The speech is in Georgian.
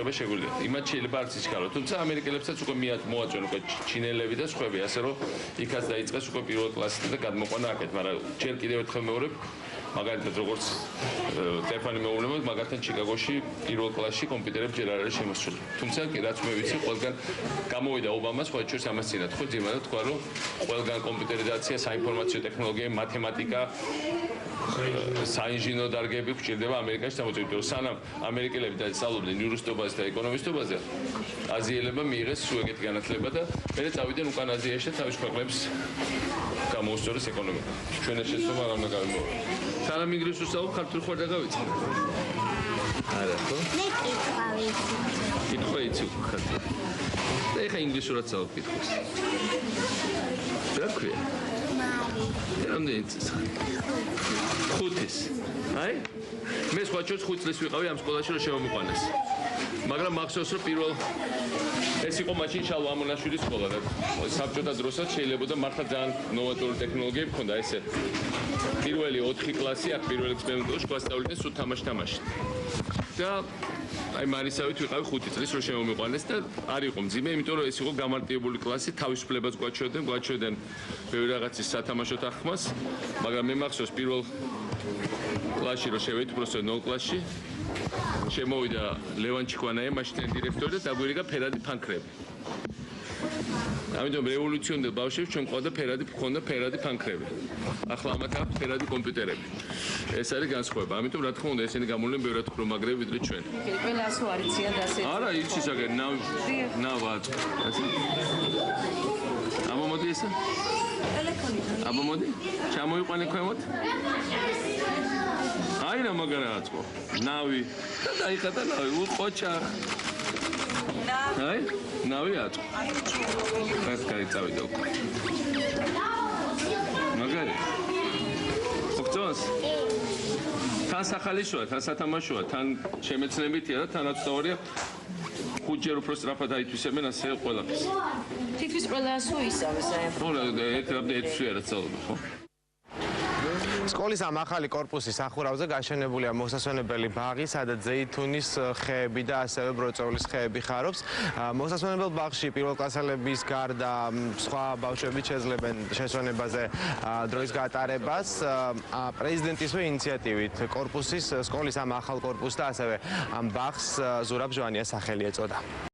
ყურადღება შეგვიძლია. იმათ შეიძლება არც ისქარო, თუმცა ამერიკელებსაც უკვე მოაწვენ უკვე ჩინელები და სხვები, ასე რომ იქაც დაიწყეს უკვე პირველ კლასიდან და გადმოყვანა აქეთ, მაგრამ ჯერ კიდევ ერთხელ მეორებ მაგალითად როგორც სტეფანი მეუბნება, მაგალითად ჩიკაგოში პირველ კლასში კომპიუტერები ჯერ არ არის შემოსული. თუმცა რაც მე ვიცი, ყველგან გამოვიდა ობამას, ხო ჩვენს ამას წინათ, ხო ძიმად თქვა, რომ ყველგან კომპიუტერიზაცია, საინფორმაციო ტექნოლოგიები, მათემატიკა, საინჟინრო დარგები გვჭირდება ამერიკაში გამოწვევით, რომ სანამ ამერიკელები დასწავლობდნენ იურისტობაზე და ეკონომისტობაზე, აზიელებმა მიიღეს სულ ეგეთი განათლება და მერე წავიდნენ უკან აზიაში და თავის ქვეყნებს გამოუსწორეს ეკონომიკა. ჩვენ ეს შეცდომა არ უნდა გავიმოყოთ. სანამ ინგლისურს საუბრობ, ქართული ხوار დაგავიწყე. არა ხო? მე კითხვა ვიცი. კითხვა იცი ქართული. და ეხა ინგლისურად საუბრობ კითხვის. რა ქვია? მარი. რამდენი წელს? 5-ის. აი? მე სხვა ჩოს 5 წელს ვიყავი ამ სკოლაში რომ შემომიყვანეს. მაგრამ მახსოვს რომ პირველ ეს იყო მაშინ შალვა ამონაშვილის სკოლა და საბჭოთა დროსაც შეიძლება და მართლა ძალიან ნოვატორული ტექნოლოგიები ჰქონდა ესე. პირველი 4 კლასი აქ პირველ ექსპერიმენტულში გვასწავლდნენ სულ თამაში. და აი მარისავით ვიყავი 5 წლის რომ შემომიყვანეს და არ იყო მძიმე, იმიტომ რომ ეს იყო გამარტივებული კლასი, თავისუფლებას გვაჩვენდნენ ბევრი რაღაცის სათამაშო თახმას, მაგრამ მე მახსოვს პირველ კლასში რომ შევედი უბრალოდ 0 კლასში შემოვიდა ლევან ჩიკვანაია, მაშინდელი დირექტორი და დაგვირიგა ფერადი ფანქრები. ამიტომ რევოლუციონდელ ბავშვებს ჩვენ ყავდა ფერადი ფანქრები. ახლა ამათ აქვს ფერადი კომპიუტერები. ეს არის განსხვავება. ამიტომ რა თქმა უნდა ესენი გამოვლენ ბევრად უფრო მაგრები ვიდრე ჩვენ. ყველა ასო არიციან და ასე. არა, იცი საგერ, ნავა. ამომოდი ესა? ტელეფონით. ამომოდი? ჩამოიყვანე ქვემოთ? აი რა მაგარაა წყო. ნავი. და დაიხატა ნავი, უყოჩა. აი, ნავი აწ. ეს კაი წავიდა უკვე. მაგარი. ოქწონს? თან სახალისოა, თან სათამაშოა, თან შემეცნებითია და თანაც თავარია. 5 ჯერ უფრო სწრაფად აითვისებენ ასე ყველაფერს. თითქმის ყველა ასო ისავე საერთოდ. ხო, ერთ არა სწავლობ, ხო? სკოლის ამ ახალი კორპუსის სახურავზე გაშენებულია მოსასვენებელი ბაღი, სადაც ზეითუნის ხეები და ასევე ბროწეულის ხეები ხარობს. მოსასვენებელ ბაღში პირველკლასელების გარდა სხვა ბავშვებიც შეძლებენ შესვენებაზე დროის გატარებას. პრეზიდენტისვე ინიციატივით კორპუსის სკოლის ამ ახალ კორპუსს და ასევე ამ ბაღს ზურაბ ჟვანიას სახელი ეწოდა.